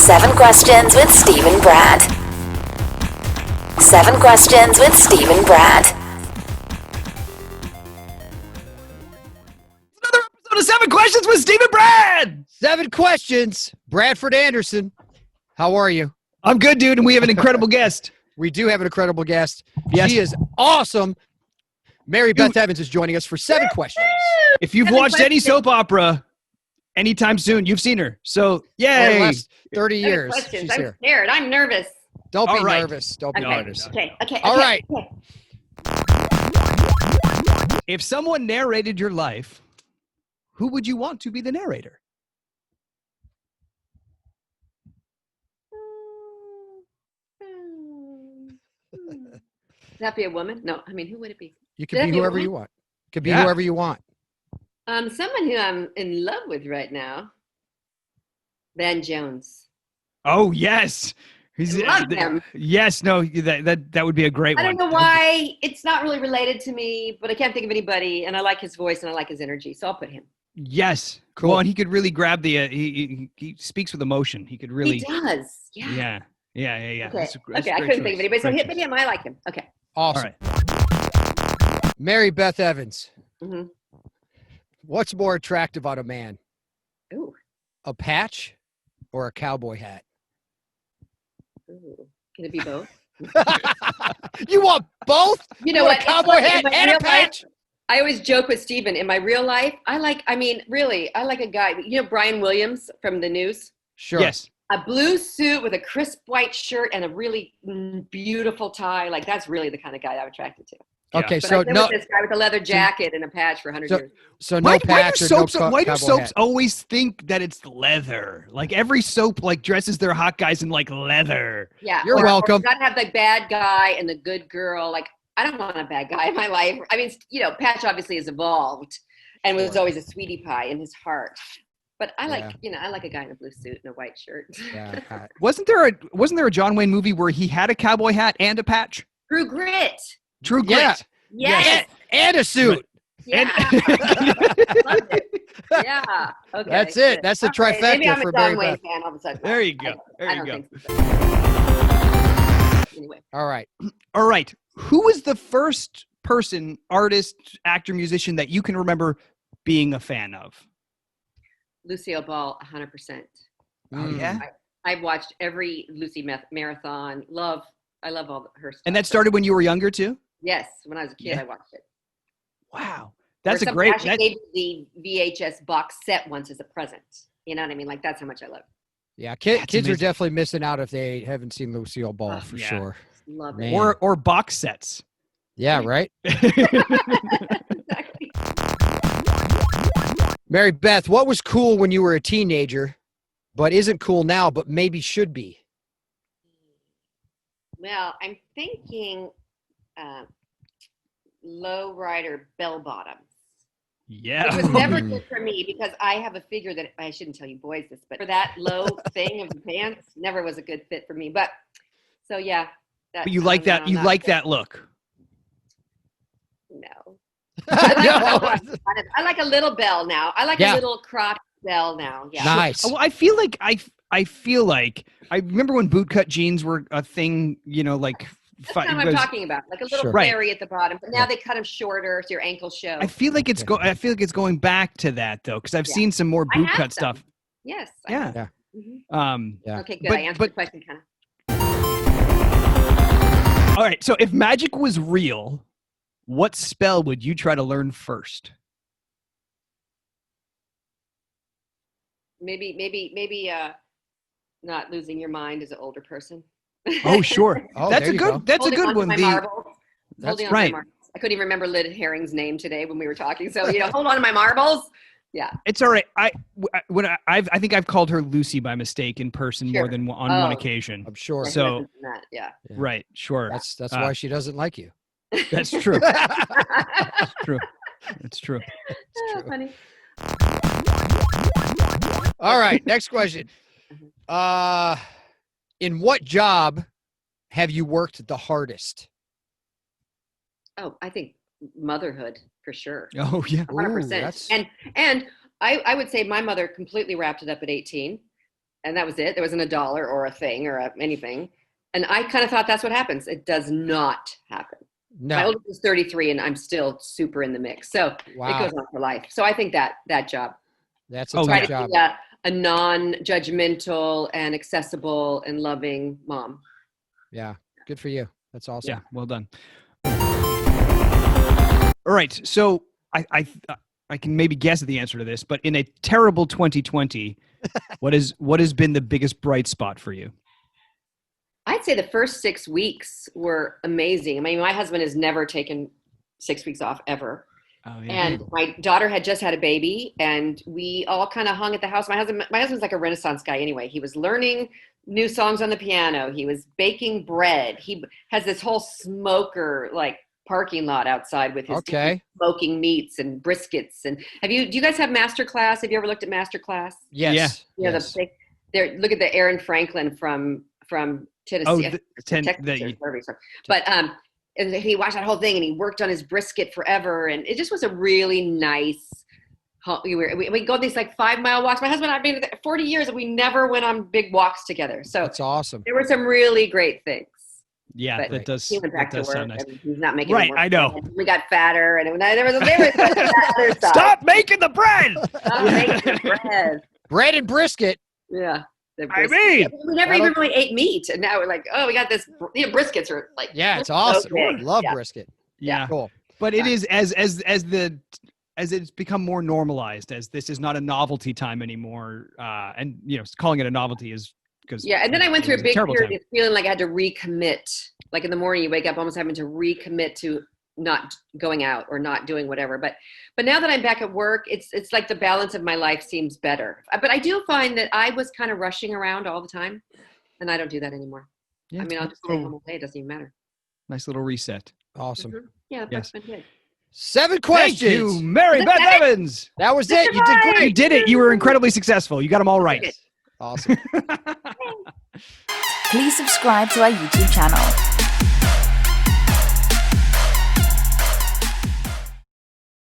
7 Questions with Steve and Brad. 7 Questions with Steve and Brad. Another episode of 7 Questions with Steve and Brad. 7 Questions, Bradford Anderson. How are you? I'm good, dude, and we have an incredible guest. We do have an incredible guest. Yes. She is awesome. Mary Beth Evans is joining us for 7 questions. If you've watched any soap opera anytime soon, you've seen her. So, For yay. the last 30 years, Questions. she's I'm here. scared. I'm nervous. Don't All be right. nervous. Don't be Okay. nervous. Okay. All right. Okay. If someone narrated your life, who would you want to be the narrator? Would that be a woman? No. I mean, who would it be? You Could can that be be a whoever woman? you want. Could be Yeah. whoever you want. Someone who I'm in love with right now. Van Jones. Oh, yes. He's Love him. Yes, no, that would be a great I one. don't know why. It's not really related to me, but I can't think of anybody. And I like his voice and I like his energy. So I'll put him. Yes. Cool. Well, and he could really grab the, he speaks with emotion. He could really. He does. Yeah. Yeah. Yeah. Okay. That's a Okay. I great couldn't think of choice. anybody. So Great hit choice. him. I like him. Okay. Awesome. All right. Mary Beth Evans. Mhm. What's more attractive on a man? Ooh. A patch or a cowboy hat? Ooh. Can it be both? You want both? You know want what? a cowboy It's like hat in my and a real life, patch? I always joke with Steven. In my real life, I like a guy. You know Brian Williams from the news? Sure. Yes. A blue suit with a crisp white shirt and a really beautiful tie. Like, that's really the kind of guy I'm attracted to. Yeah. Okay, But so I've been no, with this guy with a leather jacket and a patch for 100 so- years. so no Why patch do or no soaps, why do cowboy soaps hat. always think that it's leather? Like every soap like dresses their hot guys in like leather. Yeah. You're or welcome. you gotta have the bad guy and the good girl. Like, I don't want a bad guy in my life. I mean, Patch obviously has evolved and was always a sweetie pie in his heart. But I like, I like a guy in a blue suit and a white shirt. Yeah, hat. Wasn't there a John Wayne movie where he had a cowboy hat and a patch? True Grit. True Grit. Yeah. Yes. And a suit. Yeah. Loved it. Yeah. Okay. That's it. good. That's the Okay, maybe trifecta I'm for a John Mary Wayne Beth. fan all of a sudden. There you go. There I you don't go. think so. Anyway. All right. All right. Who was the first person, artist, actor, musician that you can remember being a fan of? Lucille Ball, 100%. Oh, yeah? I've watched every Lucy marathon. I love all her stuff. And that started when you were younger too? Yes, when I was a kid, Yeah. I watched it. Wow. Or That's a somebody great. actually gave me the VHS box set once as a present. You know what I mean? Like, that's how much I love it. Yeah, That's kids are amazing. definitely missing out if they haven't seen Lucille Ball for yeah. sure. Love Man. it. or box sets. Yeah, right? Exactly. Mary Beth, what was cool when you were a teenager, but isn't cool now, but maybe should be? Well, I'm thinking low rider bell bottoms. Yeah. It was never good for me because I have a figure that I shouldn't tell you boys this, but for that low thing of the pants, never was a good fit for me. But so yeah, But you like that. You like that look. No, No. I like a little bell now. I like Yeah. a little crop bell now. Yeah, Nice. Well, I feel like I remember when bootcut jeans were a thing. Like that's what I'm talking about. Like a little Sure. Right. flary at the bottom, but now they cut them shorter so your ankles show. I feel like it's going back to that though, because I've Yeah. seen some more I have bootcut some. stuff. Yes. Yeah. Yeah. Mhm. Yeah. Okay, good. But- I answered but- the question kind of. All right. So if magic was real, what spell would you try to learn first? Maybe not losing your mind as an older person. Oh, sure. Oh, That's there a you good. go. That's a Holding good on to one. my marbles. That's Holding on to right. my marbles. I couldn't even remember Lyd Herring's name today when we were talking. So, hold on to my marbles. Yeah. It's all right. I think I've called her Lucy by mistake in person more Sure. than on one Oh. occasion. I'm sure. So- Yeah. Yeah. Right. Sure. That's Uh, why she doesn't like you. That's true. True. It's true. Oh, funny. All right, next question. In what job have you worked the hardest? Oh, I think motherhood for sure. Oh yeah. 100%. that's- And I would say my mother completely wrapped it up at 18. and that was it. There wasn't a dollar or a thing or anything. And I kind of thought that's what happens. It does not happen. No. My oldest is 33 and I'm still super in the mix. So it goes on for life. So I think that job. That's a tough job. Be a non-judgmental and accessible and loving mom. Yeah. Good for you. That's awesome. Yeah. Well done. All right. So I can maybe guess at the answer to this, but in a terrible 2020, what has been the biggest bright spot for you? I'd say the first 6 weeks were amazing. I mean, my husband has never taken 6 weeks off ever. Oh, yeah. And my daughter had just had a baby and we all kind of hung at the house. My husband's like a Renaissance guy anyway. He was learning new songs on the piano. He was baking bread. He has this whole smoker like parking lot outside with his smoking meats and briskets. And do you guys have Masterclass? Have you ever looked at Masterclass? Yes. Yeah. Yes. Look at the Aaron Franklin from Tennessee. But and he watched that whole thing and he worked on his brisket forever. And it just was a really nice, we go these like 5-mile walks. My husband and I have been 40 years and we never went on big walks together. So that's awesome. There were some really great things. Yeah, but that does. He went back to work. Sound nice. And he's not making right. It work. I know. We got fatter, and there was other stuff. Stop making the bread. Stop making the bread. Bread and brisket. Yeah. I mean, we never even really ate meat, and now we're like, oh, we got this. Briskets are like, yeah, it's awesome. Okay. Love brisket. Yeah, cool. But it is as it's become more normalized, as this is not a novelty time anymore, and calling it a novelty is. And then I went through a big period of feeling like I had to recommit. Like in the morning, you wake up almost having to recommit to not going out or not doing whatever. But now that I'm back at work, it's like the balance of my life seems better. But I do find that I was kind of rushing around all the time, and I don't do that anymore. Yeah, I mean, I'll just stay home all day. It doesn't even matter. Nice little reset. Awesome. Mm-hmm. Yeah, that's been good. 7 questions. Thank you, Mary Beth Evans. That was it. You did great. You did it. You were incredibly successful. You got them all right. Awesome. Please subscribe to our YouTube channel.